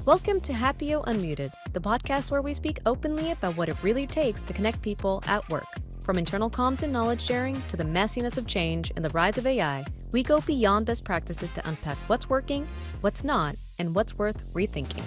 Welcome to Happeo Unmuted, the podcast where we speak openly about what it really takes to connect people at work. From internal comms and knowledge sharing to the messiness of change and the rise of AI, we go beyond best practices to unpack what's working, what's not, and what's worth rethinking.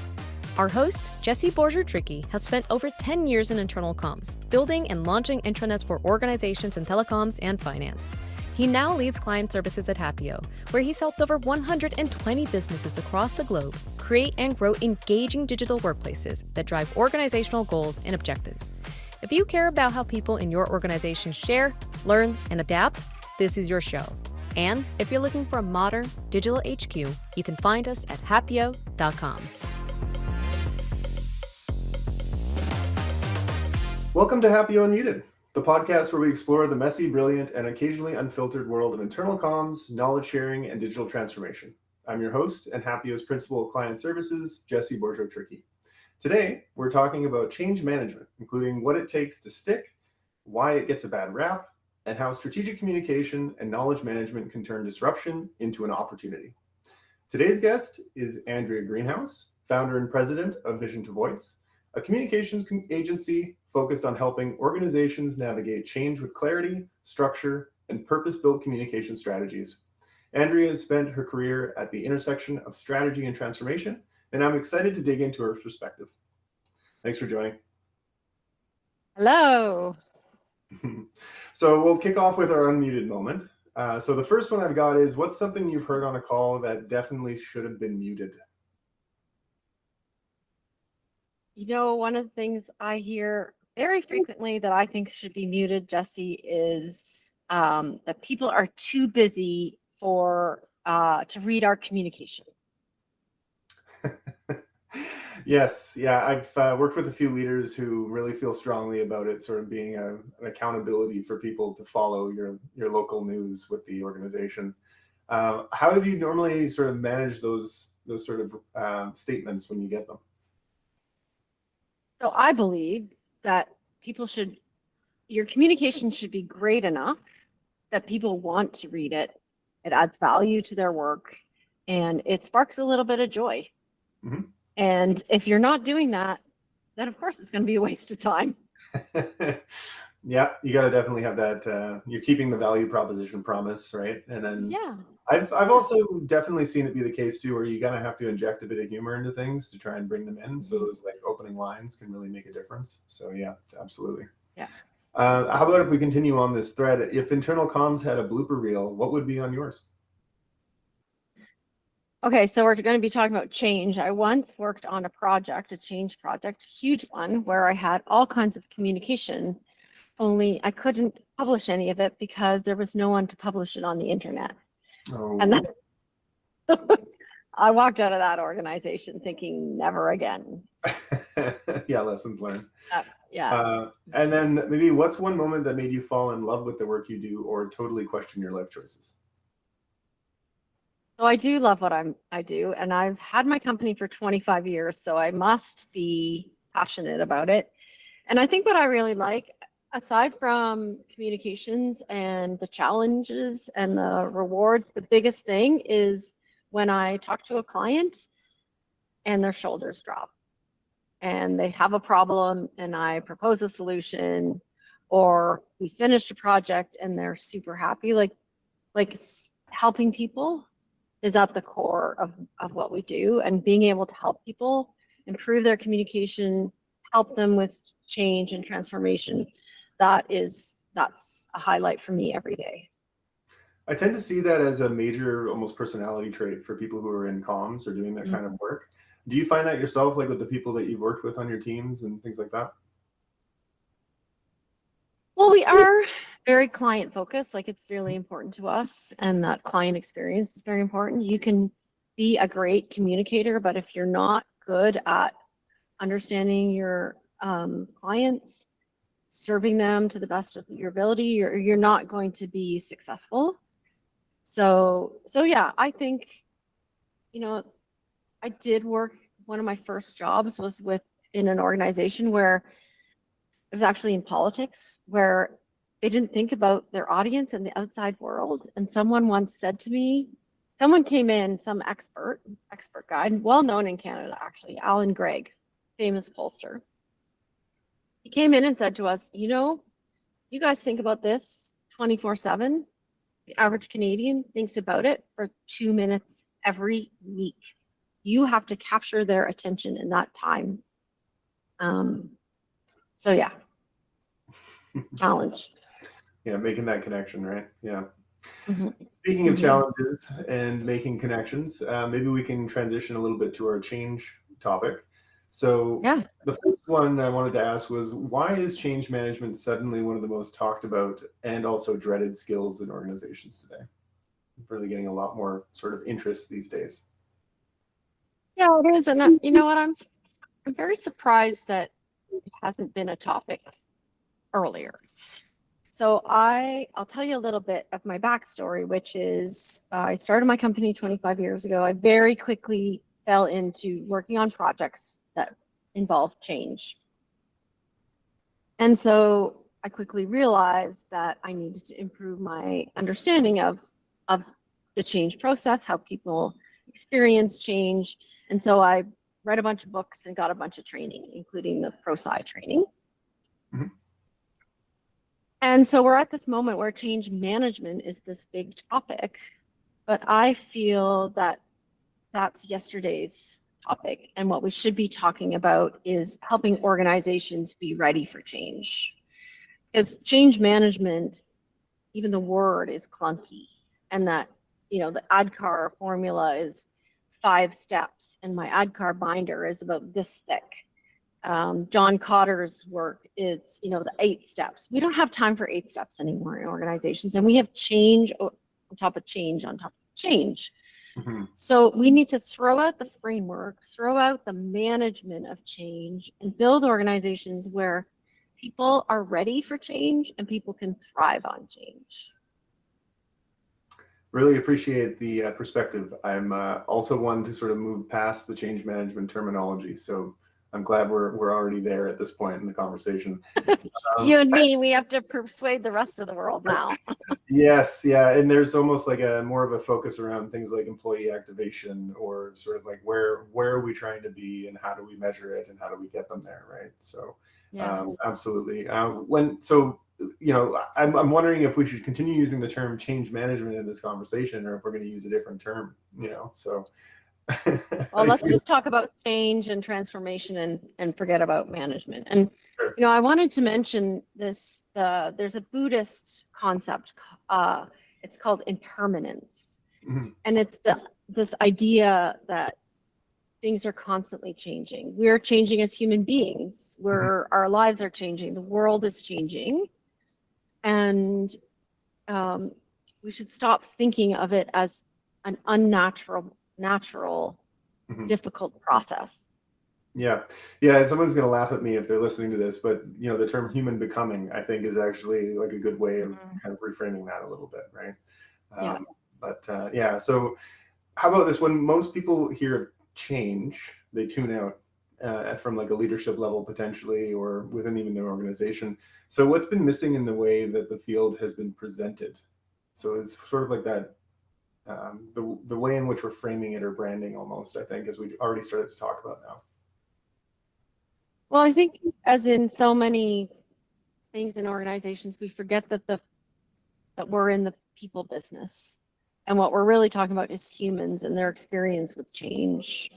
Our host, Bourgeault-Trickey, has spent over 10 years in internal comms, building and launching intranets for organizations in telecoms and finance. He now leads client services at Happeo, where he's helped over 120 businesses across the globe create and grow engaging digital workplaces that drive organizational goals and objectives. If you care about how people in your organization share, learn, and adapt, this is your show. And if you're looking for a modern digital HQ, you can find us at happeo.com. Welcome to Happeo Unmuted, the podcast where we explore the messy, brilliant, and occasionally unfiltered world of internal comms, knowledge sharing, and digital transformation. I'm your host and Happeo's Principal of Client Services, Bourgeault-Trickey. Today, we're talking about change management, including what it takes to stick, why it gets a bad rap, and how strategic communication and knowledge management can turn disruption into an opportunity. Today's guest is Andrea Greenhous, founder and president of Vision to Voice, a communications agency focused on helping organizations navigate change with clarity, structure, and purpose-built communication strategies. Andrea has spent her career at the intersection of strategy and transformation, and I'm excited to dig into her perspective. Thanks for joining. Hello. So we'll kick off with our unmuted moment. So the first one I've got is, what's something you've heard on a call that definitely should have been muted? You know, one of the things I hear very frequently that I think should be muted, Jesse, is that people are too busy to read our communication. Yes, yeah, I've worked with a few leaders who really feel strongly about it sort of being an accountability for people to follow your local news with the organization. How do you normally sort of manage those sort of statements when you get them? So I believe that your communication should be great enough that people want to read it. It adds value to their work and it sparks a little bit of joy. Mm-hmm. And if you're not doing that, then of course it's going to be a waste of time. Yeah, you got to definitely have that. You're keeping the value proposition promise, right? And then yeah, I've also definitely seen it be the case too, where you're gonna have to inject a bit of humor into things to try and bring them in. So those like opening lines can really make a difference. So yeah, absolutely. Yeah. How about if we continue on this thread? If internal comms had a blooper reel, what would be on yours? Okay, so we're going to be talking about change. I once worked on a change project, huge one, where I had all kinds of communication, only I couldn't publish any of it because there was no one to publish it on the internet. Oh. And then I walked out of that organization thinking never again. Yeah, lessons learned. Yeah. And then maybe what's one moment that made you fall in love with the work you do or totally question your life choices? So I do love what I do, and I've had my company for 25 years, so I must be passionate about it. And I think what I really like, aside from communications and the challenges and the rewards, the biggest thing is when I talk to a client and their shoulders drop and they have a problem and I propose a solution, or we finished a project and they're super happy. Like helping people is at the core of what we do, and being able to help people improve their communication, help them with change and transformation. That's a highlight for me every day. I tend to see that as a major, almost personality trait for people who are in comms or doing that kind of work. Do you find that yourself, like with the people that you've worked with on your teams and things like that? Well, we are very client focused. Like, it's really important to us, and that client experience is very important. You can be a great communicator, but if you're not good at understanding your clients, serving them to the best of your ability, you're not going to be successful. So yeah, I think, I did work, one of my first jobs was in an organization where it was actually in politics, where they didn't think about their audience and the outside world. And someone once said to me someone came in, some expert guy, well known in Canada actually, Alan Gregg, famous pollster. He came in and said to us, you know, you guys think about this 24/7. The average Canadian thinks about it for 2 minutes every week. You have to capture their attention in that time. So yeah, challenge. Yeah, making that connection, right? Yeah. Mm-hmm. Speaking of challenges and making connections, maybe we can transition a little bit to our change topic. So Yeah. the first one I wanted to ask was, why is change management suddenly one of the most talked about and also dreaded skills in organizations today? Really getting a lot more sort of interest these days. Yeah, it is. And you know what? I'm very surprised that it hasn't been a topic earlier. So I'll tell you a little bit of my backstory, which is I started my company 25 years ago. I very quickly fell into working on projects that involved change. And so I quickly realized that I needed to improve my understanding of the change process, how people experience change. And so I read a bunch of books and got a bunch of training, including the ProSci training. Mm-hmm. And so we're at this moment where change management is this big topic, but I feel that that's yesterday's topic. And what we should be talking about is helping organizations be ready for change. Because change management, even the word is clunky, and that, you know, the ADKAR formula is 5 steps, and my ADKAR binder is about this thick. John Cotter's work is, you know, the 8 steps. We don't have time for 8 steps anymore in organizations, and we have change on top of change on top of change. Mm-hmm. So we need to throw out the framework, throw out the management of change, and build organizations where people are ready for change and people can thrive on change. Really appreciate the perspective. I'm also one to sort of move past the change management terminology. So I'm glad we're already there at this point in the conversation. You and me, we have to persuade the rest of the world now. Yes, yeah, and there's almost like a more of a focus around things like employee activation, or sort of like where are we trying to be and how do we measure it and how do we get them there, right? So yeah. Absolutely. You know, I'm wondering if we should continue using the term change management in this conversation, or if we're going to use a different term, you know, so. Well, let's just talk about change and transformation and forget about management. And, sure. You know, I wanted to mention this, there's a Buddhist concept, it's called impermanence. Mm-hmm. And it's this idea that things are constantly changing. We're changing as human beings. Our lives are changing. The world is changing. And we should stop thinking of it as an unnatural, difficult process. Yeah. And someone's going to laugh at me if they're listening to this, but you know, the term human becoming, I think, is actually like a good way of kind of reframing that a little bit, right? Yeah. So how about this? When most people hear change, they tune out from like a leadership level potentially, or within even their organization. So what's been missing in the way that the field has been presented? So it's sort of like that, the way in which we're framing it or branding almost, I think, as we already started to talk about now. Well, I think as in so many things in organizations, we forget that we're in the people business. And what we're really talking about is humans and their experience with change.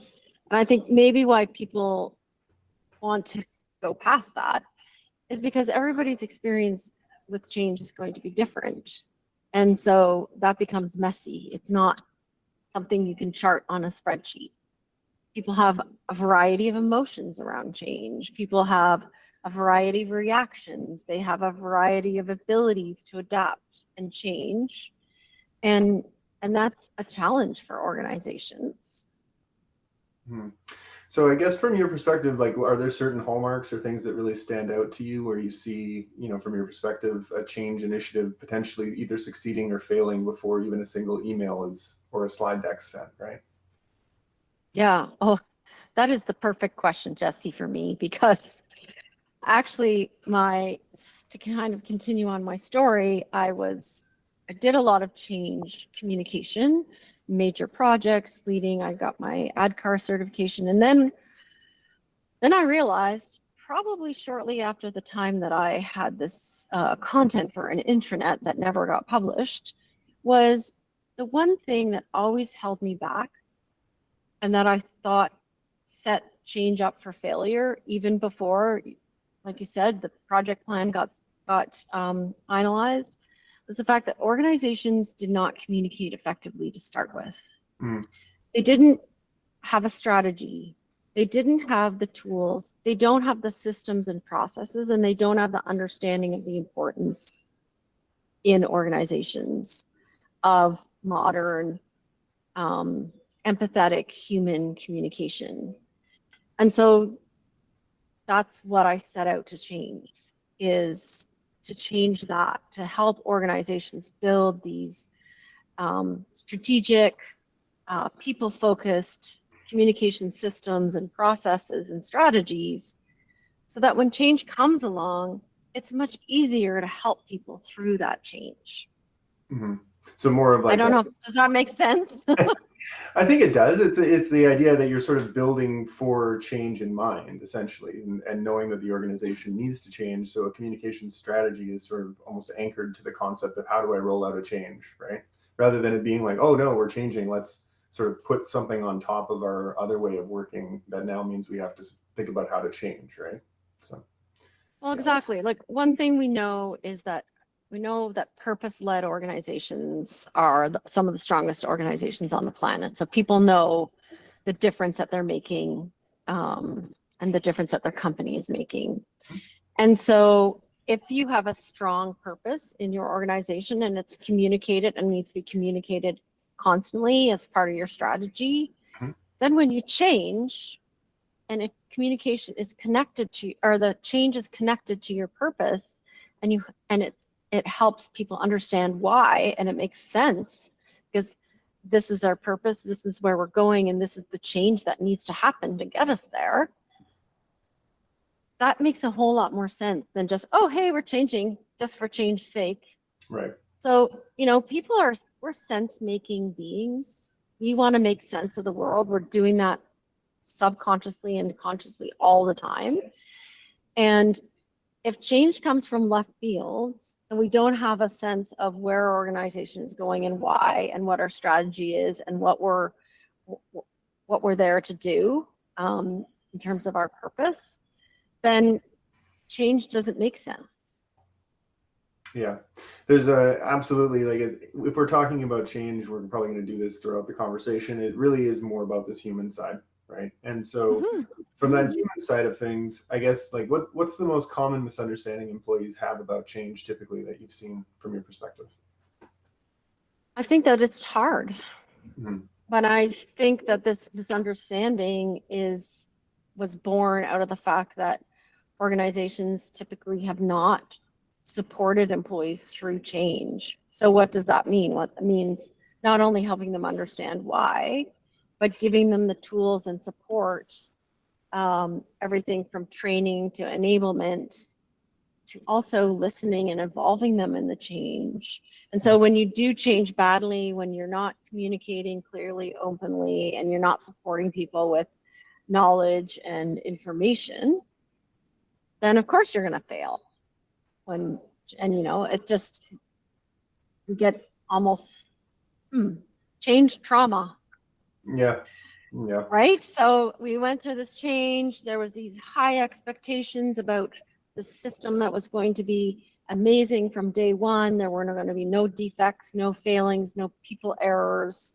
And I think maybe why people want to go past that is because everybody's experience with change is going to be different. And so that becomes messy. It's not something you can chart on a spreadsheet. People have a variety of emotions around change. People have a variety of reactions. They have a variety of abilities to adapt and change. And that's a challenge for organizations. Hmm. So I guess from your perspective, like, are there certain hallmarks or things that really stand out to you where you see, you know, from your perspective, a change initiative potentially either succeeding or failing before even a single email is, or a slide deck sent, right? Yeah. Oh, that is the perfect question, Jesse, for me, because actually to kind of continue on my story, I did a lot of change communication major projects leading. I got my ADCAR certification. And then I realized, probably shortly after the time that I had this content for an intranet that never got published, was the one thing that always held me back and that I thought set change up for failure even before, like you said, the project plan got finalized, was the fact that organizations did not communicate effectively to start with. They didn't have a strategy. They didn't have the tools. They don't have the systems and processes, and they don't have the understanding of the importance in organizations of modern, empathetic human communication. And so that's what I set out to change, is to change that, to help organizations build these strategic, people-focused communication systems and processes and strategies, so that when change comes along, it's much easier to help people through that change. So more of like, I don't know, does that make sense? I think it does. It's the idea that you're sort of building for change in mind, essentially, and knowing that the organization needs to change. So a communication strategy is sort of almost anchored to the concept of how do I roll out a change, right? Rather than it being like, oh no, we're changing, let's sort of put something on top of our other way of working that now means we have to think about how to change, right? So, well, exactly. Like, one thing we know is that purpose-led organizations are some of the strongest organizations on the planet. So people know the difference that they're making, and the difference that their company is making. And so if you have a strong purpose in your organization and it's communicated and needs to be communicated constantly as part of your strategy, then when you change and if communication is connected to, or the change is connected to your purpose, and it helps people understand why, and it makes sense because this is our purpose, this is where we're going, and this is the change that needs to happen to get us there. That makes a whole lot more sense than just, oh, hey, we're changing just for change's sake. right. So, we're sense-making beings. We want to make sense of the world. We're doing that subconsciously and consciously all the time. And if change comes from left fields and we don't have a sense of where our organization is going and why, and what our strategy is and what we're there to do, in terms of our purpose, then change doesn't make sense. Yeah, there's absolutely, like, if we're talking about change, we're probably going to do this throughout the conversation. It really is more about this human side, right? And so from that human side of things, I guess, like, what's the most common misunderstanding employees have about change typically that you've seen from your perspective? I think that it's hard, but I think that this misunderstanding was born out of the fact that organizations typically have not supported employees through change. So what does that mean? What it means, not only helping them understand why, but giving them the tools and support, everything from training to enablement, to also listening and involving them in the change. And so when you do change badly, when you're not communicating clearly, openly, and you're not supporting people with knowledge and information, then of course you're going to fail. It just, you get almost change trauma. Yeah. Right. So we went through this change. There was these high expectations about the system that was going to be amazing from day one. There were going to be no defects, no failings, no people errors.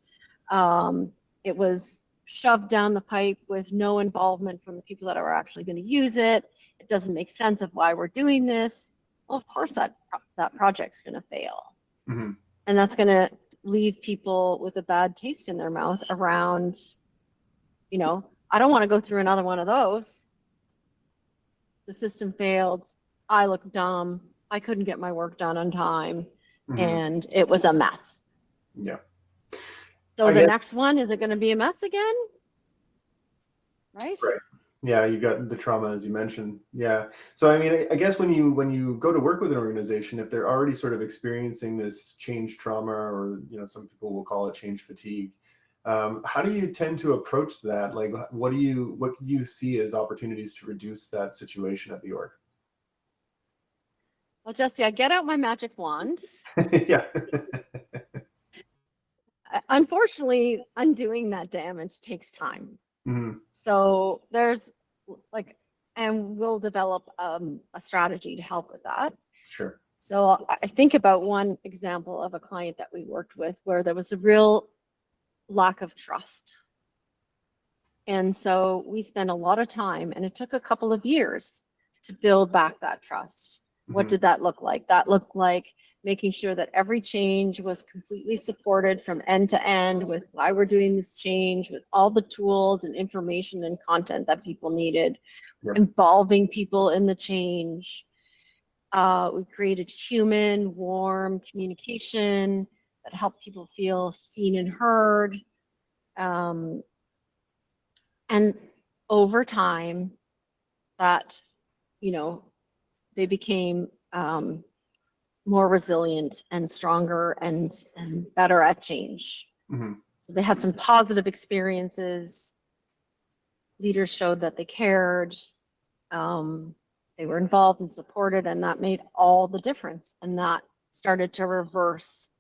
It was shoved down the pipe with no involvement from the people that are actually going to use it. It doesn't make sense of why we're doing this. Well, of course that project's going to fail. And that's going to leave people with a bad taste in their mouth around, I don't want to go through another one of those. The system failed. I look dumb. I couldn't get my work done on time. And it was a mess. Yeah. So the next one, is it going to be a mess again? Right. Yeah, you got the trauma, as you mentioned. Yeah. So, I mean, I guess when you go to work with an organization, if they're already sort of experiencing this change trauma, or, some people will call it change fatigue, How do you tend to approach that? Like, what do you see as opportunities to reduce that situation at the org? Well, Jesse, I get out my magic wand. Yeah. Unfortunately, undoing that damage takes time. Mm-hmm. So there's like, and we'll develop a strategy to help with that. Sure. So I think about one example of a client that we worked with where there was a real lack of trust. And so we spent a lot of time, and it took a couple of years to build back that trust. What did that look like? That looked like making sure that every change was completely supported from end to end with why we're doing this change, with all the tools and information and content that people needed, involving people in the change. We created human, warm communication that helped people feel seen and heard. And over time, that, they became more resilient and stronger and better at change. Mm-hmm. So they had some positive experiences. Leaders showed that they cared. They were involved and supported, and that made all the difference. And that started to reverse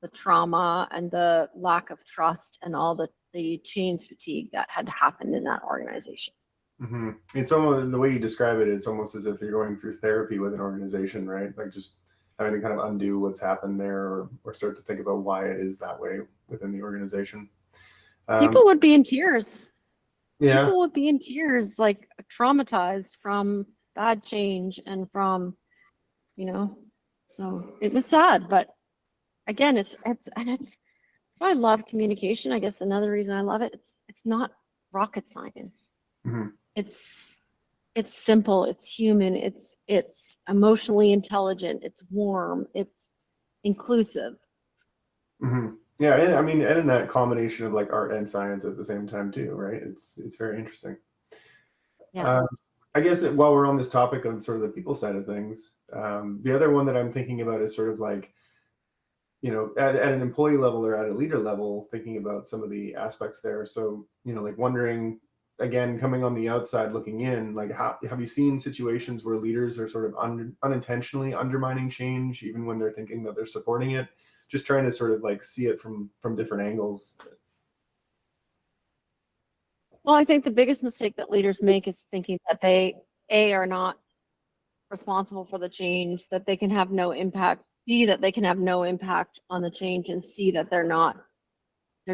the trauma and the lack of trust and all the change fatigue that had happened in that organization. Mm-hmm. It's almost, the way you describe it, it's almost as if you're going through therapy with an organization, right? Like just having to kind of undo what's happened there, or start to think about why it is that way within the organization. People would be in tears. Yeah. People would be in tears, like traumatized from bad change and from, so it was sad. But again, it's so I love communication. I guess another reason I love it, it's not rocket science. Mm-hmm. It's simple, it's human, it's emotionally intelligent, it's warm, it's inclusive. Mm-hmm. Yeah, and I mean, and in that combination of like art and science at the same time too, right? It's very interesting. Yeah. I guess while we're on this topic of sort of the people side of things, the other one that I'm thinking about is sort of like, at an employee level or at a leader level, thinking about some of the aspects there. So, like wondering, again, coming on the outside looking in, like have you seen situations where leaders are sort of unintentionally undermining change, even when they're thinking that they're supporting it? Just trying to sort of like see it from different angles. Well, I think the biggest mistake that leaders make is thinking that they, A, are not responsible for the change, that they can have no impact, B, that they can have no impact on the change, and C, that their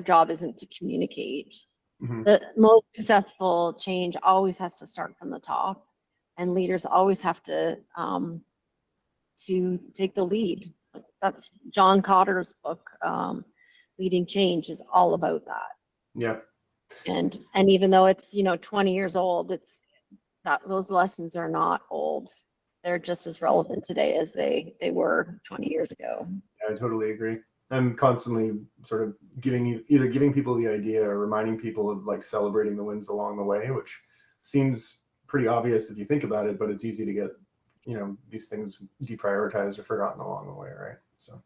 job isn't to communicate. Mm-hmm. The most successful change always has to start from the top, and leaders always have to take the lead. That's John Cotter's book, Leading Change, is all about that. Yeah. And even though it's 20 years old, it's that those lessons are not old. They're just as relevant today as they were 20 years ago. Yeah, I totally agree. I'm constantly sort of either giving people the idea or reminding people of like celebrating the wins along the way, which seems pretty obvious if you think about it, but it's easy to get, these things deprioritized or forgotten along the way, right? So.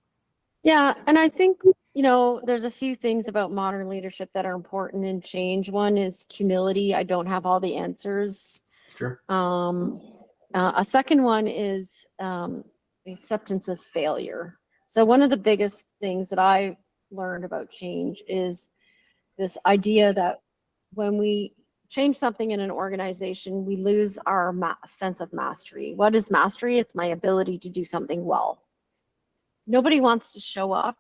Yeah, and I think, there's a few things about modern leadership that are important in change. One is humility. I don't have all the answers. Sure. A second one is the acceptance of failure. So one of the biggest things that I learned about change is this idea that when we change something in an organization, we lose our sense of mastery. What is mastery? It's my ability to do something well. Nobody wants to show up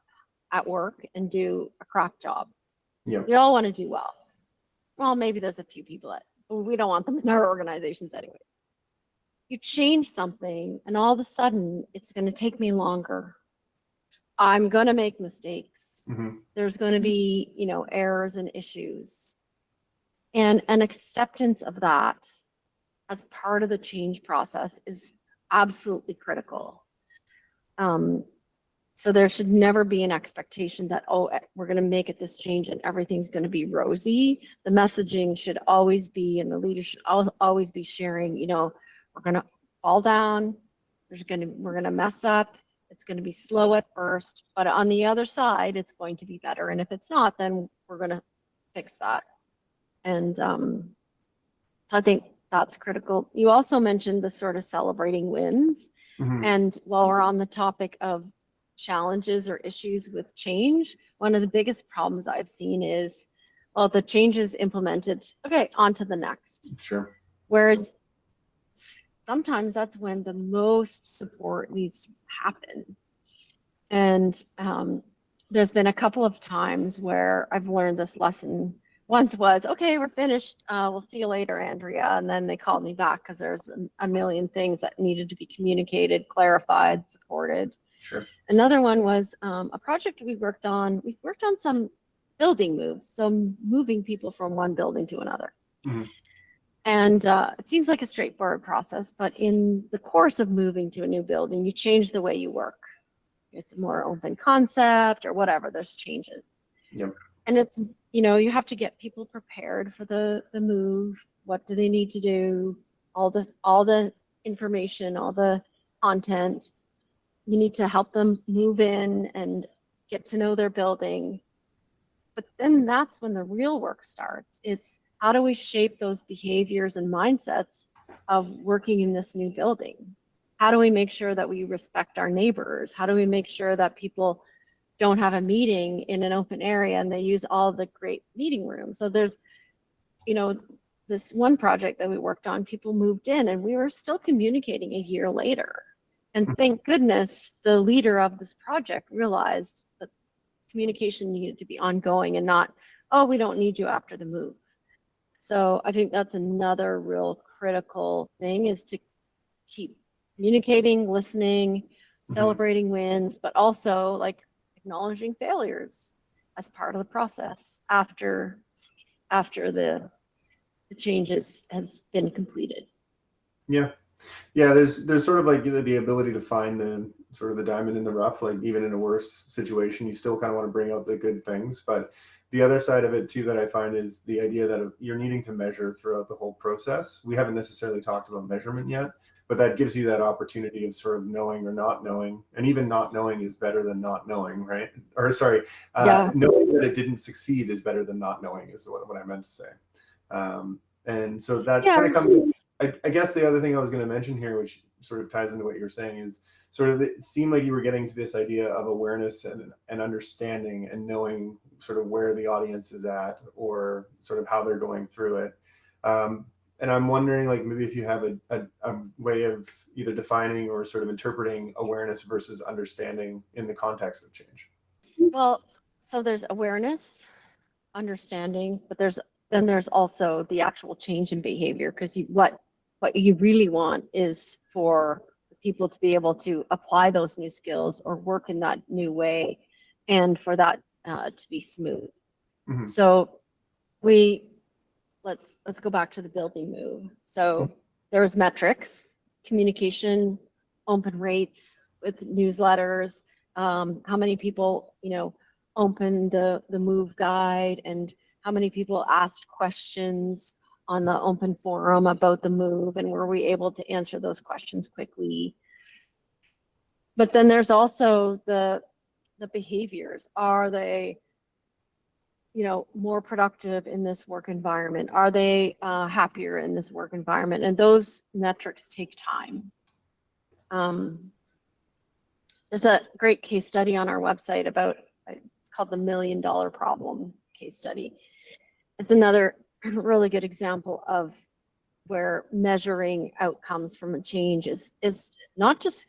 at work and do a crap job. Yeah. We all want to do well. Well, maybe there's a few people but we don't want them in our organizations anyways. You change something and all of a sudden it's going to take me longer. I'm going to make mistakes. Mm-hmm. There's going to be, errors and issues. And an acceptance of that as part of the change process is absolutely critical. So there should never be an expectation that, we're going to make it this change and everything's going to be rosy. The messaging should always be, and the leaders should always be sharing, we're going to fall down. We're going to mess up. It's going to be slow at first, but on the other side, it's going to be better. And if it's not, then we're going to fix that. And so I think that's critical. You also mentioned the sort of celebrating wins. Mhm. And while we're on the topic of challenges or issues with change, one of the biggest problems I've seen is, well, the change is implemented, okay, on to the next. Sure. Whereas sometimes that's when the most support needs to happen. And there's been a couple of times where I've learned this lesson. Once was, okay, we're finished. We'll see you later, Andrea. And then they called me back because there's a million things that needed to be communicated, clarified, supported. Sure. Another one was a project we worked on. We've worked on some building moves, so moving people from one building to another. Mhm. And it seems like a straightforward process, but in the course of moving to a new building, you change the way you work. It's a more open concept or whatever, there's changes. Yep. And it's, you have to get people prepared for the move. What do they need to do? All the information, all the content. You need to help them move in and get to know their building. But then that's when the real work starts. It's how do we shape those behaviors and mindsets of working in this new building? How do we make sure that we respect our neighbors? How do we make sure that people don't have a meeting in an open area and they use all the great meeting rooms? So there's, this one project that we worked on, people moved in and we were still communicating a year later. And thank goodness the leader of this project realized that communication needed to be ongoing and not, oh, we don't need you after the move. So I think that's another real critical thing, is to keep communicating, listening, celebrating wins, but also like acknowledging failures as part of the process after the changes has been completed. Yeah. There's sort of like the ability to find the sort of the diamond in the rough. Like even in a worse situation, you still kind of want to bring out the good things. But the other side of it too that I find is the idea that you're needing to measure throughout the whole process. We haven't necessarily talked about measurement yet, but that gives you that opportunity of sort of knowing or not knowing. And even not knowing is better than not knowing, right? Or sorry, knowing that it didn't succeed is better than not knowing, is what I meant to say. And so that kind of comes. I guess the other thing I was going to mention here, which sort of ties into what you're saying, is sort of it seemed like you were getting to this idea of awareness and understanding and knowing sort of where the audience is at or sort of how they're going through it. And I'm wondering, like, maybe if you have a way of either defining or sort of interpreting awareness versus understanding in the context of change. Well, so there's awareness, understanding, but there's also the actual change in behavior, because what you really want is for people to be able to apply those new skills or work in that new way, and for that to be smooth. Mm-hmm. So let's go back to the building move. So there's metrics, communication, open rates with newsletters, how many people open the move guide, and how many people asked questions on the open forum about the move, and were we able to answer those questions quickly? But then there's also the behaviors. Are they more productive in this work environment? Are they happier in this work environment? And those metrics take time. There's a great case study on our website about, it's called the $1 Million Problem case study. It's another really good example of where measuring outcomes from a change is not just,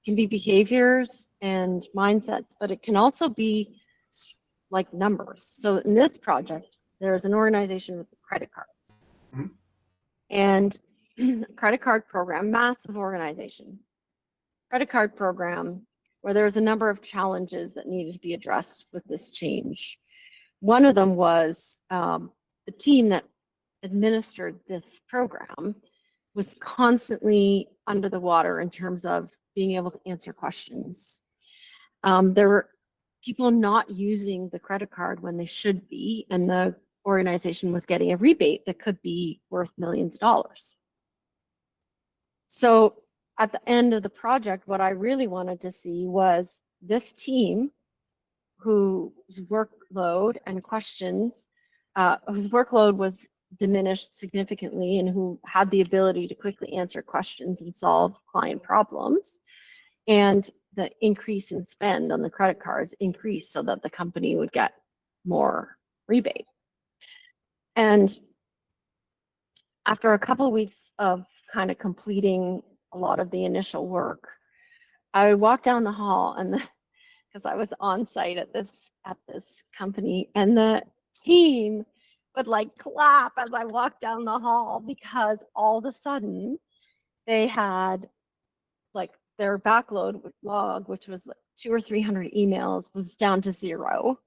can be behaviors and mindsets, but it can also be like numbers. So in this project, there's an organization with credit cards. Mm-hmm. And credit card program, massive organization, credit card program, where there's a number of challenges that needed to be addressed with this change. One of them was the team that administered this program was constantly under the water in terms of being able to answer questions. There were people not using the credit card when they should be, and the organization was getting a rebate that could be worth millions of dollars. So at the end of the project, what I really wanted to see was this team whose workload and questions whose workload was diminished significantly and who had the ability to quickly answer questions and solve client problems. And the increase in spend on the credit cards increased so that the company would get more rebate. And after a couple of weeks of kind of completing a lot of the initial work, I would walk down the hall, and because I was on site at this company, and the team would like clap as I walked down the hall, because all of a sudden they had like their backlog log, which was like 200 or 300 emails, was down to 0.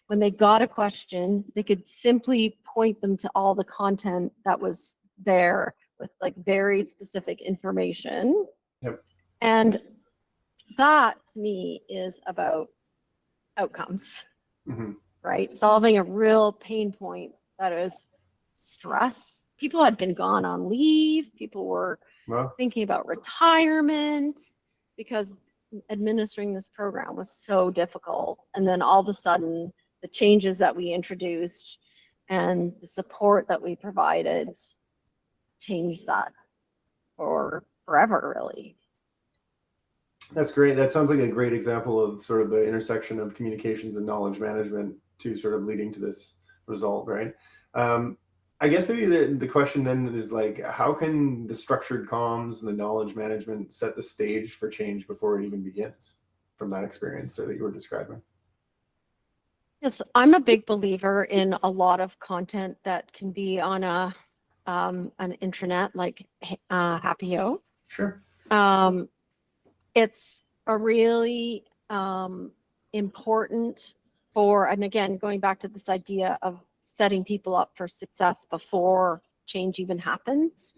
When they got a question, they could simply point them to all the content that was there with like very specific information. Yep. And that to me is about outcomes, right? Solving a real pain point that is stress. People had been gone on leave. People were thinking about retirement because administering this program was so difficult. And then all of a sudden, the changes that we introduced and the support that we provided changed that for forever, really. That's great. That sounds like a great example of sort of the intersection of communications and knowledge management to sort of leading to this result, right? I guess maybe the question then is like, how can the structured comms and the knowledge management set the stage for change before it even begins, from that experience that you were describing? Yes, I'm a big believer in a lot of content that can be on an intranet like Happeo. Sure. It's a really important for, and again, going back to this idea of setting people up for success before change even happens.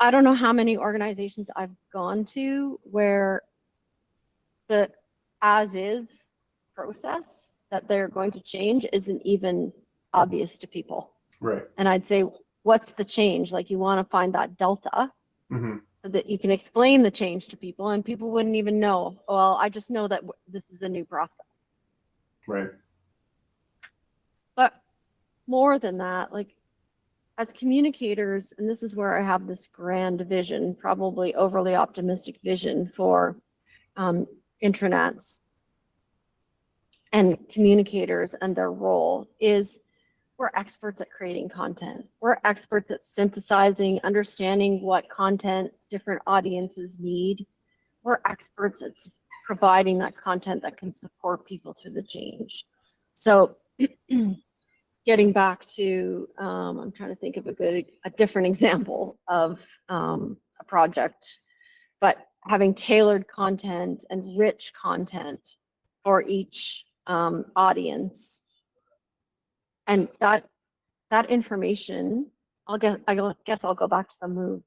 I don't know how many organizations I've gone to where the as is process that they're going to change isn't even obvious to people. Right. And I'd say, what's the change? Like, you want to find that delta so that you can explain the change to people, and people wouldn't even know. Well, I just know that this is a new process. Right. But more than that, like, as communicators, and this is where I have this grand vision, probably overly optimistic vision for intranets and communicators and their role, is we're experts at creating content. We're experts at synthesizing, understanding what content different audiences need. We're experts at providing that content that can support people through the change. So getting back to, I'm trying to think of a different example of a project, but having tailored content and rich content for each audience. And that information, I guess I'll go back to the move.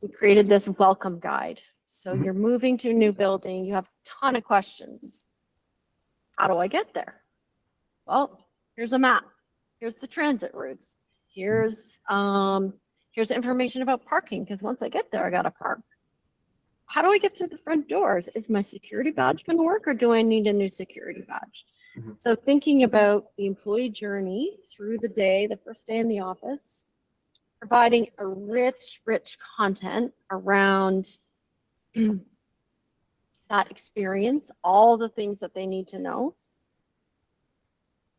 We created this welcome guide. So you're moving to a new building, you have a ton of questions. How do I get there? Well, here's a map. Here's the transit routes. Here's information about parking, because once I get there, I gotta park. How do I get through the front doors? Is my security badge going to work, or do I need a new security badge? So thinking about the employee journey through the day, the first day in the office, providing a rich content around that experience, all the things that they need to know,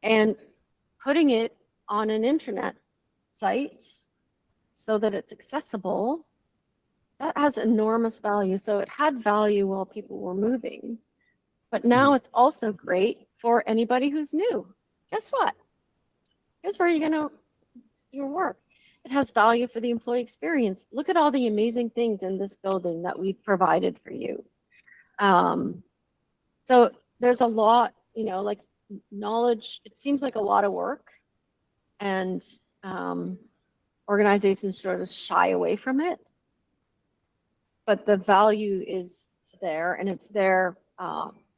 and putting it on an intranet site so that it's accessible. That has enormous value. So it had value while people were moving, but now it's also great for anybody who's new. Guess what? Here's where you're going to your work. It has value for the employee experience. Look at all the amazing things in this building that we've provided for you. So there's a lot, like knowledge, it seems like a lot of work, and organizations sort of shy away from it. But the value is there, and it's there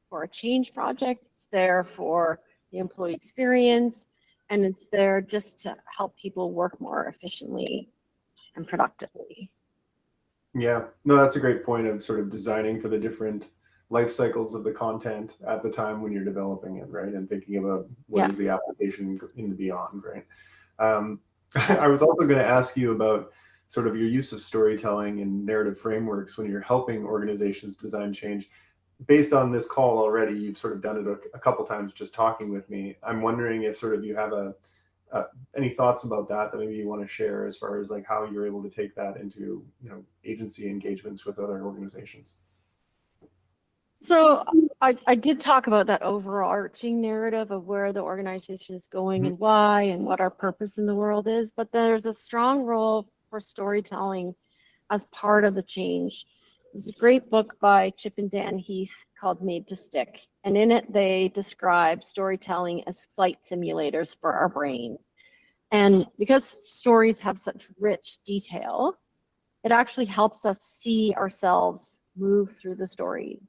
for a change project. It's there for the employee experience, and it's there just to help people work more efficiently and productively. Yeah, no, that's a great point of sort of designing for the different life cycles of the content at the time when you're developing it, right? And thinking about what is the application in the beyond, right? I was also going to ask you about sort of your use of storytelling and narrative frameworks when you're helping organizations design change. Based on this call already, you've sort of done it a couple times just talking with me. I'm wondering if sort of you have any thoughts about that maybe you want to share as far as like how you're able to take that into, agency engagements with other organizations. So I did talk about that overarching narrative of where the organization is going and why and what our purpose in the world is, but there's a strong role for storytelling as part of the change. There's a great book by Chip and Dan Heath called Made to Stick, and in it they describe storytelling as flight simulators for our brain. And because stories have such rich detail, it actually helps us see ourselves move through the story.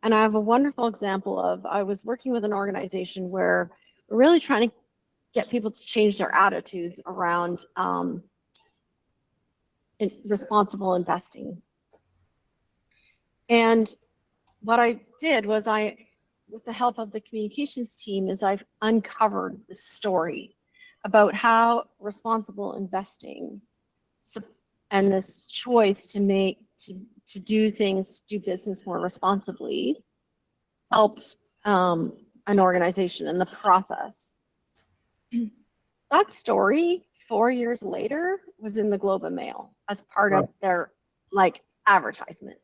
And I have a wonderful example of, I was working with an organization where we're really trying to get people to change their attitudes around responsible investing. And what I did was with the help of the communications team, is I've uncovered the story about how responsible investing and this choice to do business more responsibly helped an organization in the process. That story 4 years later was in the Globe and Mail as part of their advertisement.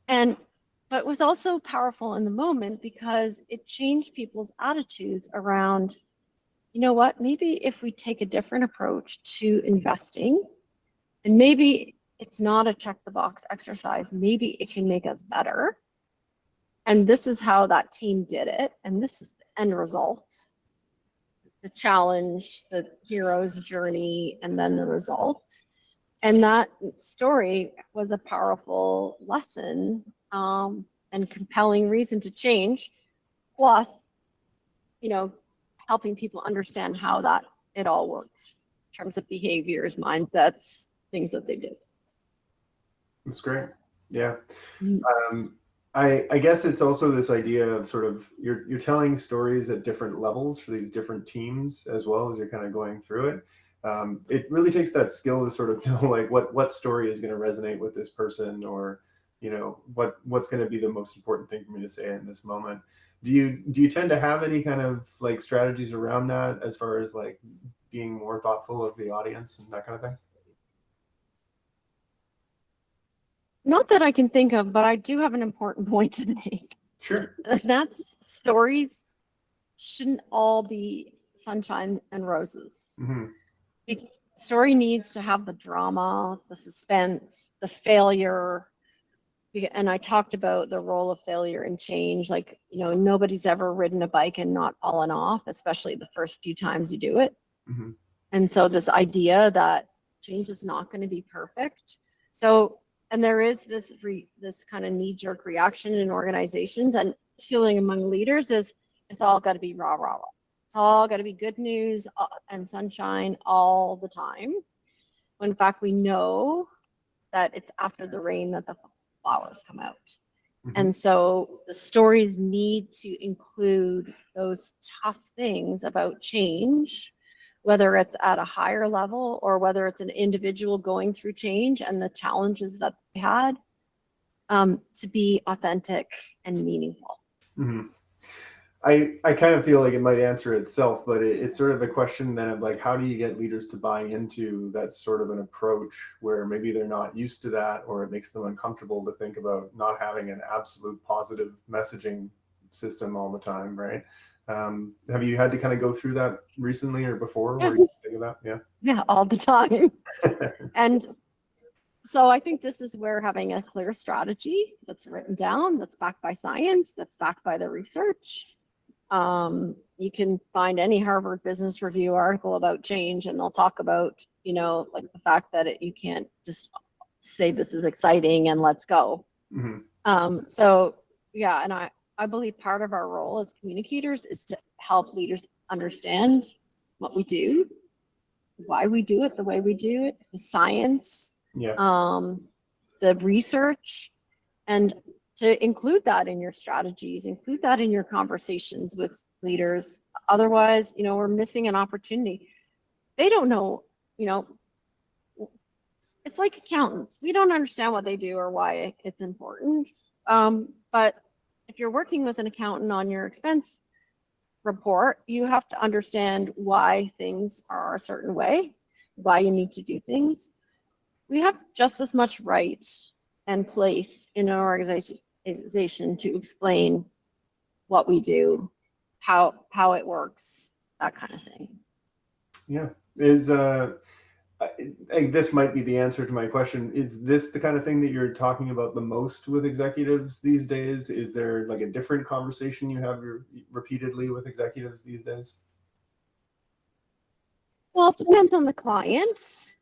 But it was also powerful in the moment because it changed people's attitudes around, maybe if we take a different approach to investing, and maybe it's not a check the box exercise, maybe it can make us better. And this is how that team did it. And this is the end result, the challenge, the hero's journey, and then the result. And that story was a powerful lesson and compelling reason to change, plus, helping people understand how it all works in terms of behaviors, mindsets, things that they did. That's great. Yeah. I guess it's also this idea of sort of you're telling stories at different levels for these different teams as well as you're kind of going through it. It really takes that skill to sort of know like what story is going to resonate with this person, or what's going to be the most important thing for me to say in this moment. Do you tend to have any kind of like strategies around that as far as like being more thoughtful of the audience and that kind of thing? Not that I can think of, but I do have an important point to make. Sure. That's stories shouldn't all be sunshine and roses. Story needs to have the drama, the suspense, the failure. And I talked about the role of failure in change. Nobody's ever ridden a bike and not fallen off, especially the first few times you do it. And so this idea that change is not going to be perfect. And there is this kind of knee-jerk reaction in organizations, and feeling among leaders is it's all got to be rah, rah, rah. It's all got to be good news and sunshine all the time. When in fact, we know that it's after the rain that the flowers come out. And so the stories need to include those tough things about change, whether it's at a higher level or whether it's an individual going through change and the challenges that they had, to be authentic and meaningful. I kind of feel like it might answer itself, but it's sort of a question then of like, how do you get leaders to buy into that sort of an approach where maybe they're not used to that, or it makes them uncomfortable to think about not having an absolute positive messaging system all the time, right? Have you had to kind of go through that recently or before? Where you think of that? Yeah, all the time. And so I think this is where having a clear strategy that's written down, that's backed by science, that's backed by the research. You can find any Harvard Business Review article about change, and they'll talk about, like the fact that you can't just say this is exciting and let's go. So yeah, and I believe part of our role as communicators is to help leaders understand what we do, why we do it the way we do it, the science, the research, and to include that in your strategies, include that in your conversations with leaders. Otherwise, we're missing an opportunity. They don't know, it's like accountants. We don't understand what they do or why it's important. But if you're working with an accountant on your expense report, you have to understand why things are a certain way, why you need to do things. We have just as much right and place in an organization to explain what we do, how it works, that kind of thing. Yeah. This might be the answer to my question. Is this the kind of thing that you're talking about the most with executives these days? Is there like a different conversation you have repeatedly with executives these days? Well, it depends on the client.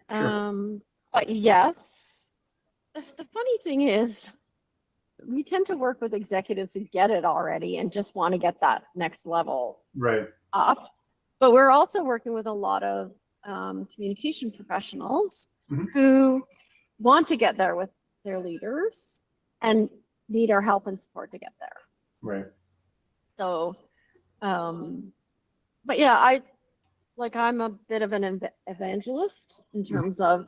Sure. But yes, the funny thing is, we tend to work with executives who get it already and just want to get that next level Right. up. But we're also working with a lot of communication professionals who want to get there with their leaders and need our help and support to get there. Right. So, but yeah, I'm a bit of an evangelist in terms of,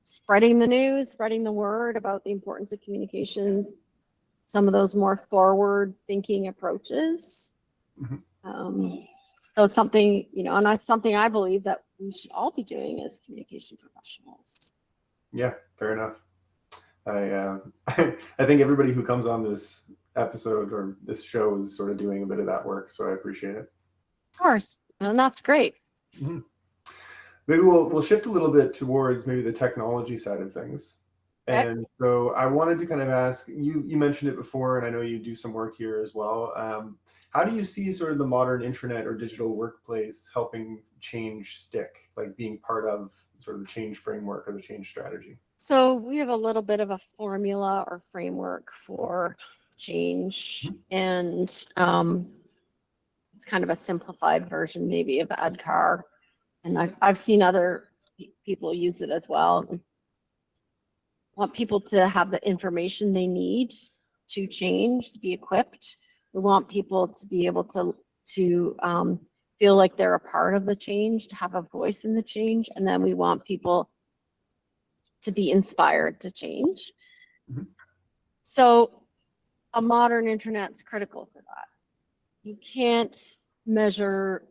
spreading the news, spreading the word about the importance of communication, some of those more forward thinking approaches. So it's something, and that's something I believe that we should all be doing as communication professionals. Yeah, fair enough. I think everybody who comes on this episode or this show is sort of doing a bit of that work, so I appreciate it. Of course, and that's great. Maybe we'll shift a little bit towards maybe the technology side of things. Okay. And so I wanted to kind of ask, you mentioned it before, and I know you do some work here as well. How do you see sort of the modern intranet or digital workplace helping change stick, like being part of sort of the change framework or the change strategy? So we have a little bit of a formula or framework for change, and it's kind of a simplified version maybe of ADKAR. And I've seen other people use it as well. We want people to have the information they need to change, to be equipped. We want people to be able to feel like they're a part of the change, to have a voice in the change. And then we want people to be inspired to change. So a modern intranet is critical for that. You can't measure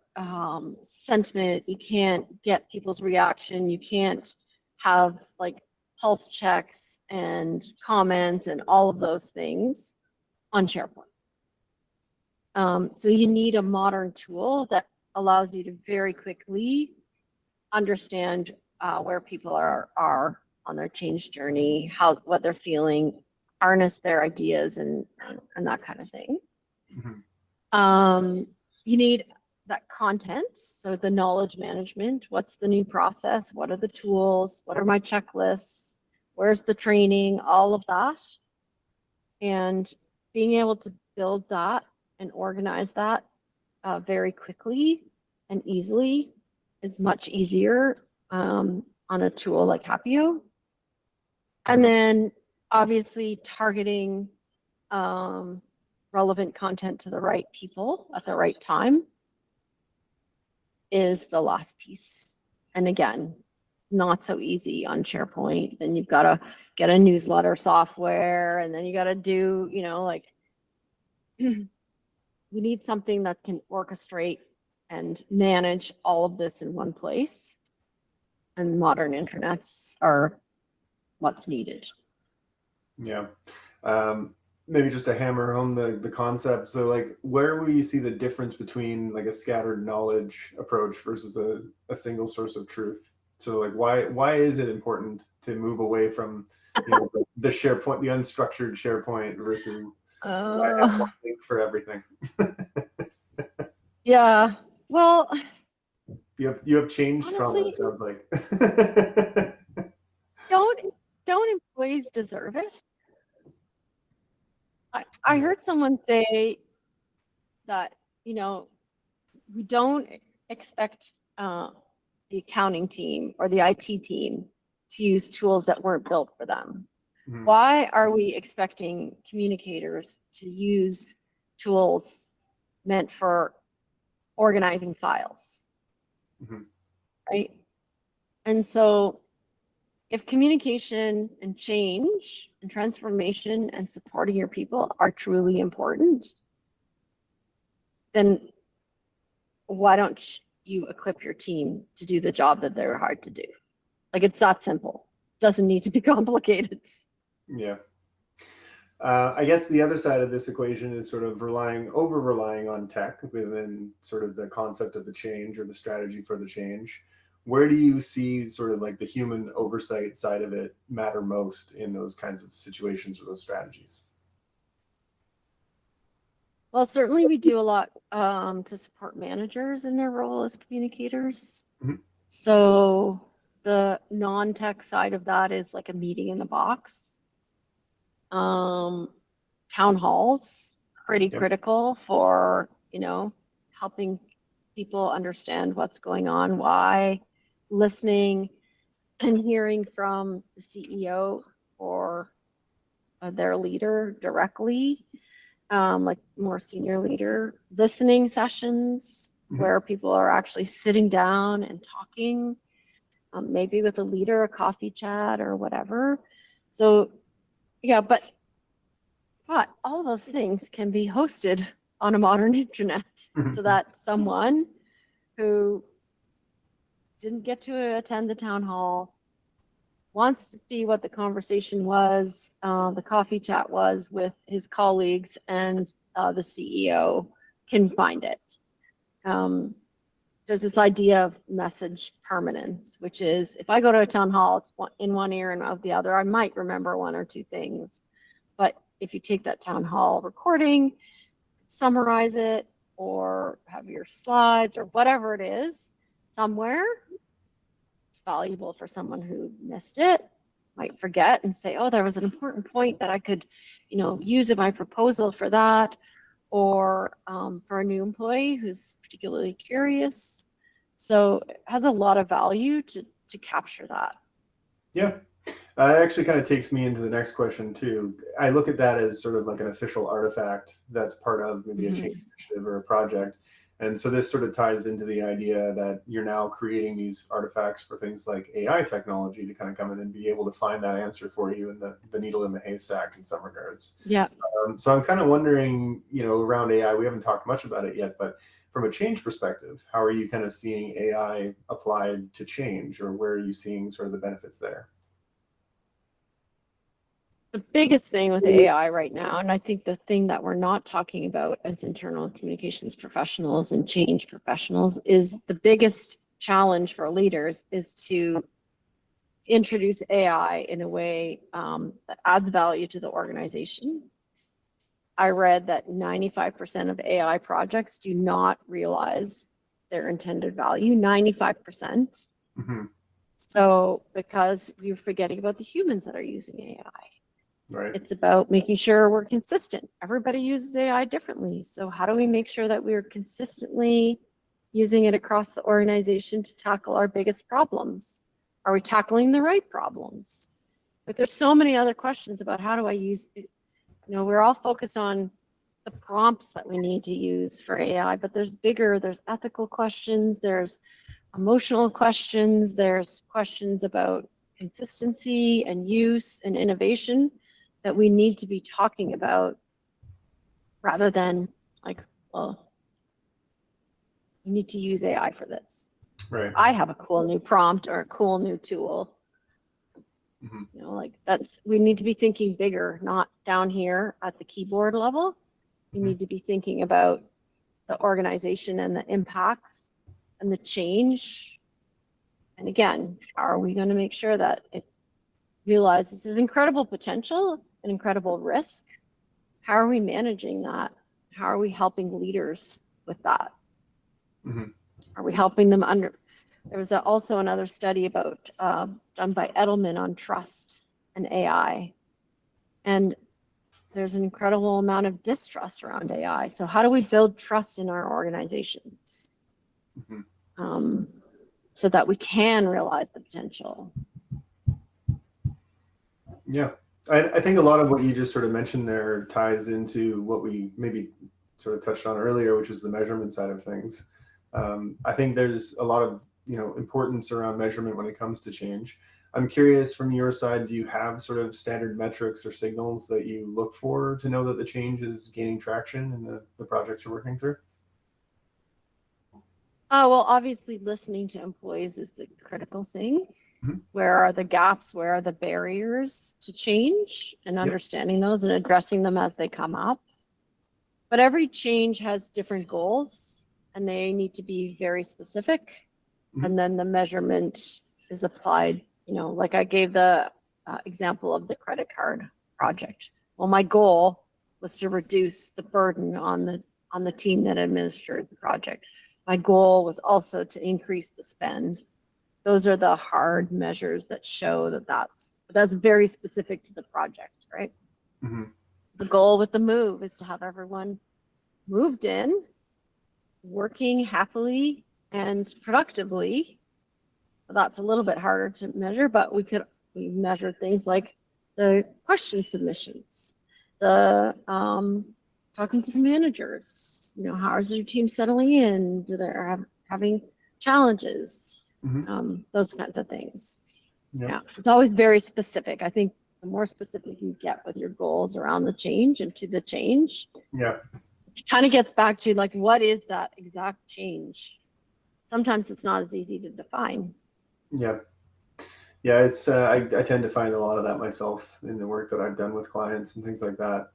sentiment, you can't get people's reaction, you can't have like pulse checks and comments and all of those things on SharePoint. So you need a modern tool that allows you to very quickly understand where people are on their change journey, what they're feeling, harness their ideas and that kind of thing. You need that content, so the knowledge management. What's the new process? What are the tools? What are my checklists? Where's the training? All of that. And being able to build that and organize that very quickly and easily is much easier on a tool like Happeo. And then obviously targeting relevant content to the right people at the right time is the last piece. And again, not so easy on SharePoint. Then you've got to get a newsletter software, and then you got to do, we need something that can orchestrate and manage all of this in one place. And modern intranets are what's needed. Yeah. Maybe just to hammer home the concept. So like, where will you see the difference between like a scattered knowledge approach versus a single source of truth? So like, why is it important to move away from the SharePoint, the unstructured SharePoint versus I have one link for everything? Yeah. Well, you have changed honestly, trauma, it sounds like. Don't employees deserve it? I heard someone say that, we don't expect the accounting team or the IT team to use tools that weren't built for them. Mhm. Why are we expecting communicators to use tools meant for organizing files, Mhm. right? And so if communication and change and transformation and supporting your people are truly important, then why don't you equip your team to do the job that they're hard to do? Like, it's that simple. Doesn't need to be complicated. Yeah. I guess the other side of this equation is sort of over relying on tech within sort of the concept of the change or the strategy for the change. Where do you see sort of like the human oversight side of it matter most in those kinds of situations or those strategies? Well, certainly we do a lot to support managers in their role as communicators. Mhm. So the non-tech side of that is like a meeting in the box. Town halls, pretty Yep. critical for, helping people understand what's going on, why, listening and hearing from the CEO or their leader directly, like more senior leader, listening sessions Mhm. where people are actually sitting down and talking, maybe with a leader, a coffee chat or whatever. So yeah, but all those things can be hosted on a modern intranet so that someone who didn't get to attend the town hall wants to see what the conversation was, the coffee chat was with his colleagues, and the CEO can find it. There's this idea of message permanence, which is if I go to a town hall, it's in one ear and out the other. I might remember one or two things, but if you take that town hall recording, summarize it, or have your slides or whatever it is somewhere, it's valuable for someone who missed it, might forget and say, oh, there was an important point that I could, use in my proposal for that, or for a new employee who's particularly curious. So it has a lot of value to capture that. Yeah. It actually kind of takes me into the next question too. I look at that as sort of like an official artifact that's part of maybe a change initiative or a project. And so this sort of ties into the idea that you're now creating these artifacts for things like AI technology to kind of come in and be able to find that answer for you and the needle in the haystack in some regards. Yeah. So I'm kind of wondering, around AI, we haven't talked much about it yet, but from a change perspective, how are you kind of seeing AI applied to change, or where are you seeing sort of the benefits there? The biggest thing with AI right now, and I think the thing that we're not talking about as internal communications professionals and change professionals, is the biggest challenge for leaders is to introduce AI in a way that adds value to the organization. I read that 95% of AI projects do not realize their intended value, 95%. Mm-hmm. So because we're forgetting about the humans that are using AI. Right. It's about making sure we're consistent. Everybody uses AI differently. So how do we make sure that we're consistently using it across the organization to tackle our biggest problems? Are we tackling the right problems? But there's so many other questions about how do I use it. We're all focused on the prompts that we need to use for AI, but there's ethical questions, there's emotional questions, there's questions about consistency and use and innovation that we need to be talking about, rather than like, well, we need to use AI for this. Right. I have a cool new prompt or a cool new tool. Mm-hmm. We need to be thinking bigger, not down here at the keyboard level. We need to be thinking about the organization and the impacts and the change. And again, how are we going to make sure that it realizes this incredible potential and incredible risk? How are we managing that? How are we helping leaders with that? Mm-hmm. Are we helping them there was also another study about done by Edelman on trust and AI. And there's an incredible amount of distrust around AI. So how do we build trust in our organizations so that we can realize the potential? Yeah. I think a lot of what you just sort of mentioned there ties into what we maybe sort of touched on earlier, which is the measurement side of things. I think there's a lot of importance around measurement when it comes to change. I'm curious from your side, do you have sort of standard metrics or signals that you look for to know that the change is gaining traction in the projects you're working through? Well, obviously listening to employees is the critical thing. Mhm. Where are the gaps? Where are the barriers to change, and Yep. understanding those and addressing them as they come up. But every change has different goals and they need to be very specific. Mhm. And then the measurement is applied, like I gave the example of the credit card project. Well, my goal was to reduce the burden on the team that administered the project. My goal was also to increase the spend. Those are the hard measures that show that that's very specific to the project, right? Mhm. The goal with the move is to have everyone moved in, working happily and productively. That's a little bit harder to measure, but we measure things like the question submissions, the talking to the managers. How is your team settling in? Do they having challenges? Mhm. Those kinds of things. Yep. Yeah, it's always very specific. I think the more specific you get with your goals around the change and to the change, Yeah. it kind of gets back to like, what is that exact change? Sometimes it's not as easy to define. Yeah. Yeah, it's I tend to find a lot of that myself in the work that I've done with clients and things like that.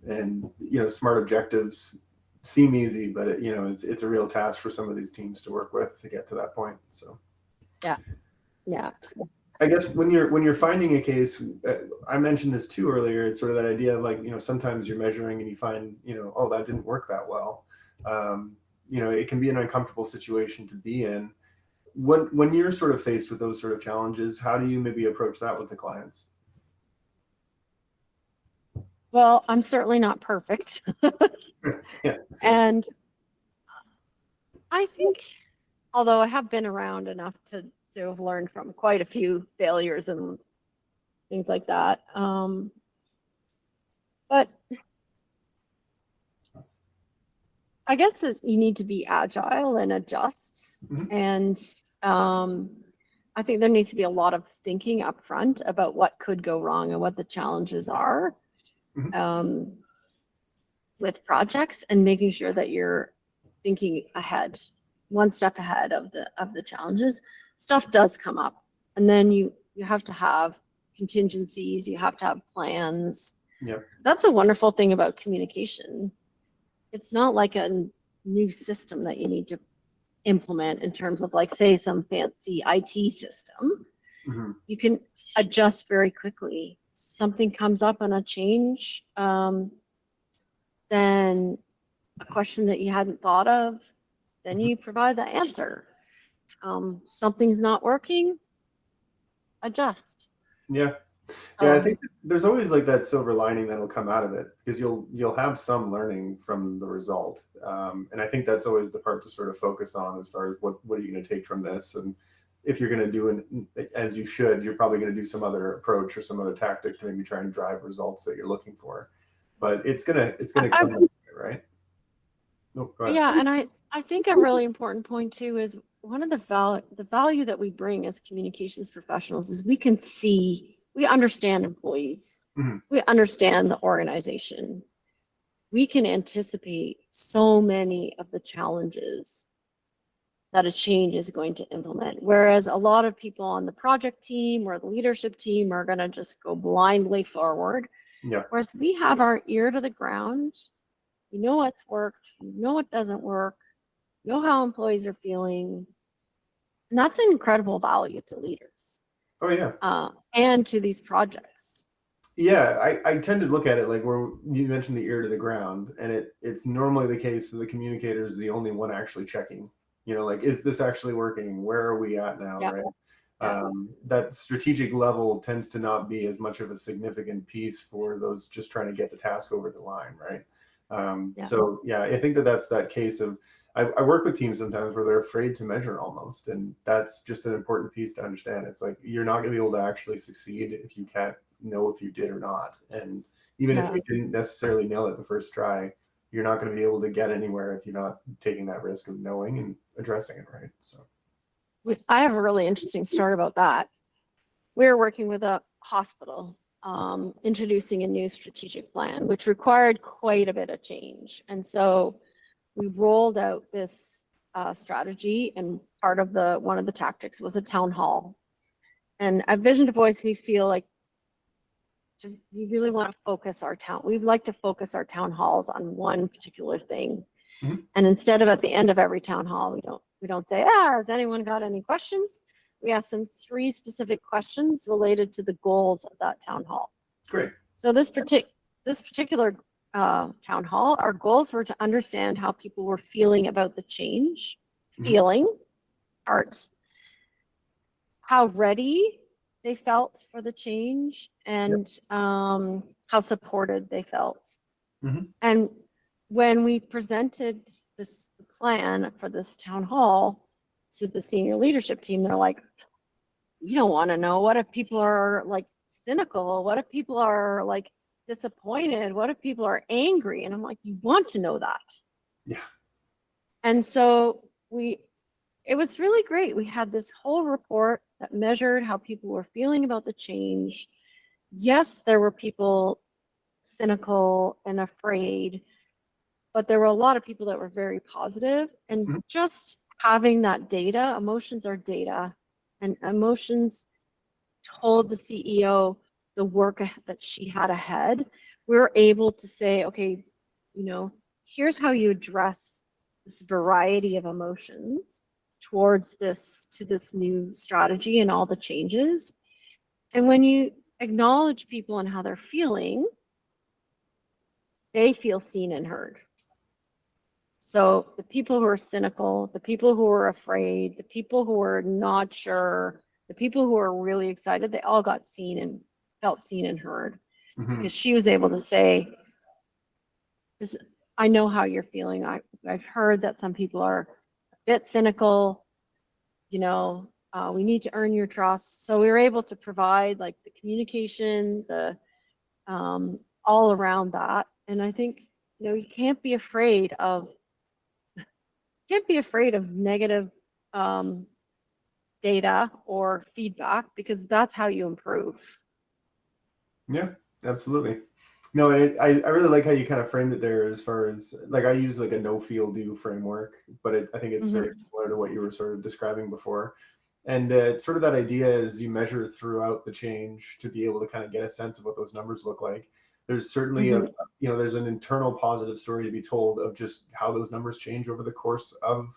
And smart objectives seem easy, but it's a real task for some of these teams to work with to get to that point. So Yeah. I guess when you're finding a case, I mentioned this too earlier. It's sort of that idea of like sometimes you're measuring and you find oh, that didn't work that well. It can be an uncomfortable situation to be in. When you're sort of faced with those sort of challenges, how do you maybe approach that with the clients? Well, I'm certainly not perfect. Yeah. And I think, although I have been around enough to have learned from quite a few failures and things like that. But I guess you need to be agile and adjust. Mhm. And I think there needs to be a lot of thinking up front about what could go wrong and what the challenges are Mhm. with projects, and making sure that you're thinking ahead, one step ahead of the challenges. Stuff does come up, and then you have to have contingencies, you have to have plans. Yeah. That's a wonderful thing about communication. It's not like a new system that you need to implement in terms of like, say, some fancy IT system. Mhm. You can adjust very quickly. Something comes up on a change, then a question that you hadn't thought of, then you provide the answer. Something's not working, adjust. Yeah. Yeah, I think there's always like that silver lining that'll come out of it, because you'll have some learning from the result, and I think that's always the part to sort of focus on as far as what are you going to take from this, and if you're going to do as you should, you're probably going to do some other approach or some other tactic to maybe try and drive results that you're looking for, but it's gonna come, right? No, go ahead. Yeah, and I think a really important point too is one of the value that we bring as communications professionals is we understand employees. Mhm. We understand the organization. We can anticipate so many of the challenges that a change is going to implement. Whereas a lot of people on the project team or the leadership team are going to just go blindly forward. Yeah. Whereas we have our ear to the ground. We know what's worked, we know what doesn't work, know how employees are feeling. And that's an incredible value to leaders Oh yeah. and to these projects. Yeah, I tend to look at it like where you mentioned the ear to the ground, and it's normally the case that the communicator is the only one actually checking. Like, is this actually working? Where are we at now, Yep. right? Yep. That strategic level tends to not be as much of a significant piece for those just trying to get the task over the line, right? Yeah. So yeah, I think that's that case of I work with teams sometimes where they're afraid to measure almost, and that's just an important piece to understand. It's like you're not going to be able to actually succeed if you can't know if you did or not. And even if you didn't necessarily nail it the first try, you're not going to be able to get anywhere if you're not taking that risk of knowing and addressing it, right? So I have a really interesting story about that. We were working with a hospital, introducing a new strategic plan, which required quite a bit of change. And so we rolled out this strategy, and part of one of the tactics was a town hall. And at Vision to Voice, we feel like we really want to focus our town. We'd like to focus our town halls on one particular thing. Mhm. And instead of at the end of every town hall, we don't say, has anyone got any questions? We ask them 3 specific questions related to the goals of that town hall. great. So this particular town hall, our goals were to understand how people were feeling about the change, feeling parts, how ready they felt for the change, and how supported they felt. Mhm. And when we presented this plan for this town hall to the senior leadership team, they're like, you don't want to know. What if people are like cynical? What if people are like disappointed? What if people are angry? And I'm like, you want to know that. Yeah. And so it was really great. We had this whole report that measured how people were feeling about the change. Yes, there were people cynical and afraid, but there were a lot of people that were very positive. And just having that data, emotions are data, and emotions told the CEO the work that she had ahead. We were able to say, okay, here's how you address this variety of emotions towards this new strategy and all the changes. And when you acknowledge people and how they're feeling, they feel seen and heard. So the people who are cynical, the people who are afraid, the people who are not sure, the people who are really excited, they all got seen and felt seen and heard. Because she was able to say, I know how you're feeling. I've heard that some people are a bit cynical, we need to earn your trust. So we were able to provide like the communication, the all around that. And I think, you can't be afraid of negative data or feedback, because that's how you improve. Yeah, absolutely. No, I really like how you kind of framed it there, as far as like I use like a no feel do framework, but I think it's very similar to what you were sort of describing before. And it's sort of that idea is you measure throughout the change to be able to kind of get a sense of what those numbers look like. There's certainly there's an internal positive story to be told of just how those numbers change over the course of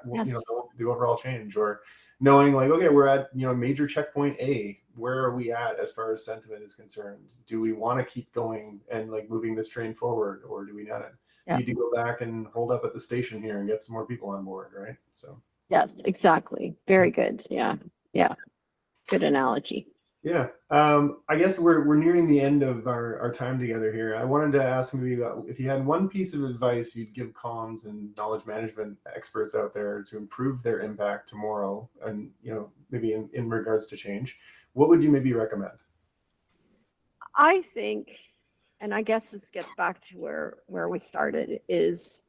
the overall change, or knowing like, okay, we're at major checkpoint A. Where are we at as far as sentiment is concerned? Do we want to keep going and like moving this train forward, or do we not need to go back and hold up at the station here and get some more people on board, right? So yes, exactly. Very good. Yeah. Good analogy. Yeah. I guess we're nearing the end of our time together here. I wanted to ask maybe if you had one piece of advice you'd give comms and knowledge management experts out there to improve their impact tomorrow, and maybe in regards to change, what would you maybe recommend? I think, and I guess this gets back to where we started, is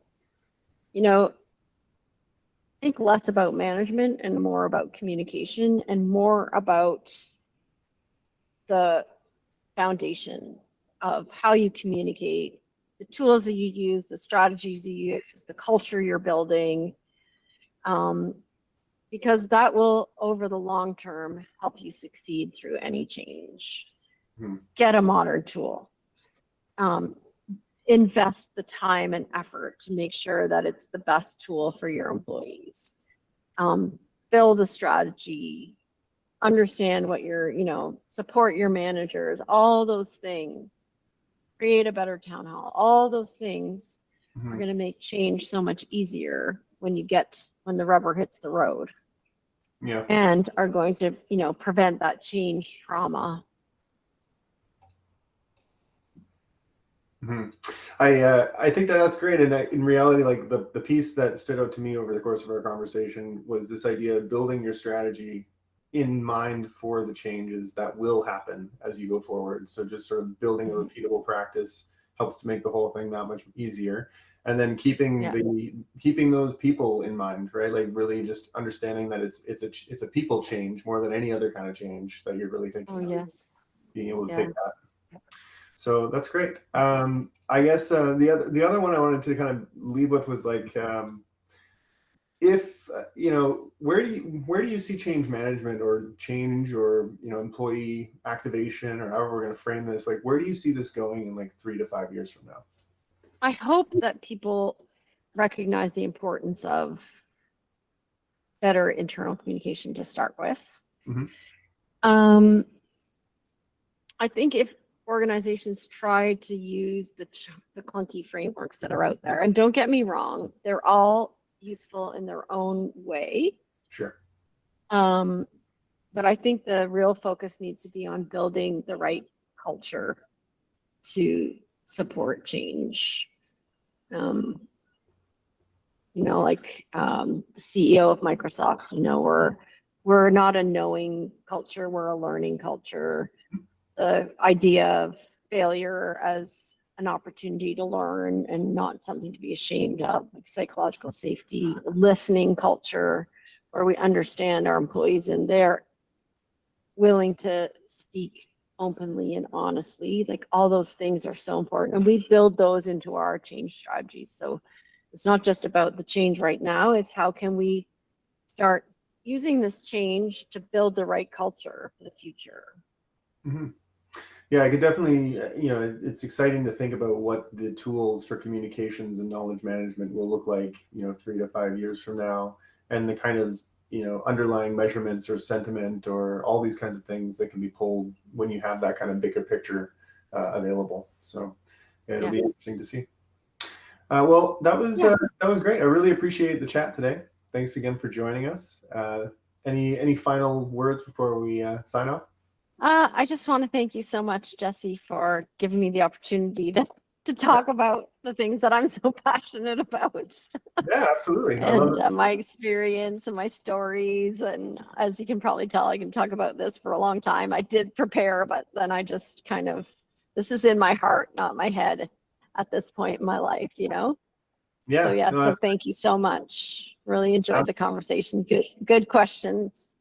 think less about management and more about communication, and more about the foundation of how you communicate, the tools that you use, the strategies you use, the culture you're building, because that will, over the long term, help you succeed through any change. Get a modern tool. Invest the time and effort to make sure that it's the best tool for your employees. Build a strategy. Understand what support your managers, all those things. Create a better town hall. All those things are going to make change so much easier when the rubber hits the road. Yeah. And are going to, prevent that change trauma. I think that's great. And in reality, like the piece that stood out to me over the course of our conversation was this idea of building your strategy in mind for the changes that will happen as you go forward. So just sort of building a repeatable practice helps to make the whole thing that much easier. And then keeping those people in mind, right? Like really just understanding that it's a people change more than any other kind of change that you're really thinking of. Yes. Being able to take that. So that's great. I guess the other one I wanted to kind of leave with was like, if where do you see change management or change or employee activation or however we're going to frame this, like where do you see this going in like 3 to 5 years from now? I hope that people recognize the importance of better internal communication to start with. Mm-hmm. I think if organizations try to use the clunky frameworks that are out there, and don't get me wrong, they're all useful in their own way. Sure. But I think the real focus needs to be on building the right culture to support change. Like the CEO of Microsoft, we're not a knowing culture, we're a learning culture. The idea of failure as an opportunity to learn and not something to be ashamed of, like psychological safety, listening culture, where we understand our employees and they're willing to speak openly and honestly. Like all those things are so important, and we build those into our change strategies. So it's not just about the change right now, it's how can we start using this change to build the right culture for the future. Mm-hmm. Yeah, I could definitely, it's exciting to think about what the tools for communications and knowledge management will look like, 3 to 5 years from now, and the kind of, underlying measurements or sentiment or all these kinds of things that can be pulled when you have that kind of bigger picture available. So it'll be interesting to see. Well, that was great. I really appreciate the chat today. Thanks again for joining us. Any final words before we sign off? I just want to thank you so much, Jesse, for giving me the opportunity to talk about the things that I'm so passionate about. Yeah, absolutely. And my experience and my stories. And as you can probably tell, I can talk about this for a long time. I did prepare, but then I just this is in my heart, not my head at this point in my life, Yeah. So thank you so much. Really enjoyed the conversation. Good questions.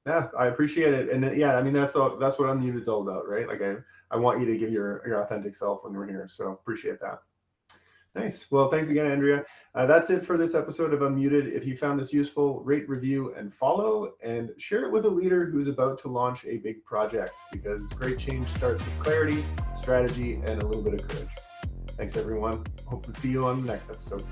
Yeah, I appreciate it. And yeah, I mean, that's what Unmuted is all about, right? Like I want you to give your authentic self when we're here. So appreciate that. Nice. Well, thanks again, Andrea. That's it for this episode of Unmuted. If you found this useful, rate, review, and follow, and share it with a leader who's about to launch a big project, because great change starts with clarity, strategy, and a little bit of courage. Thanks, everyone. Hope to see you on the next episode.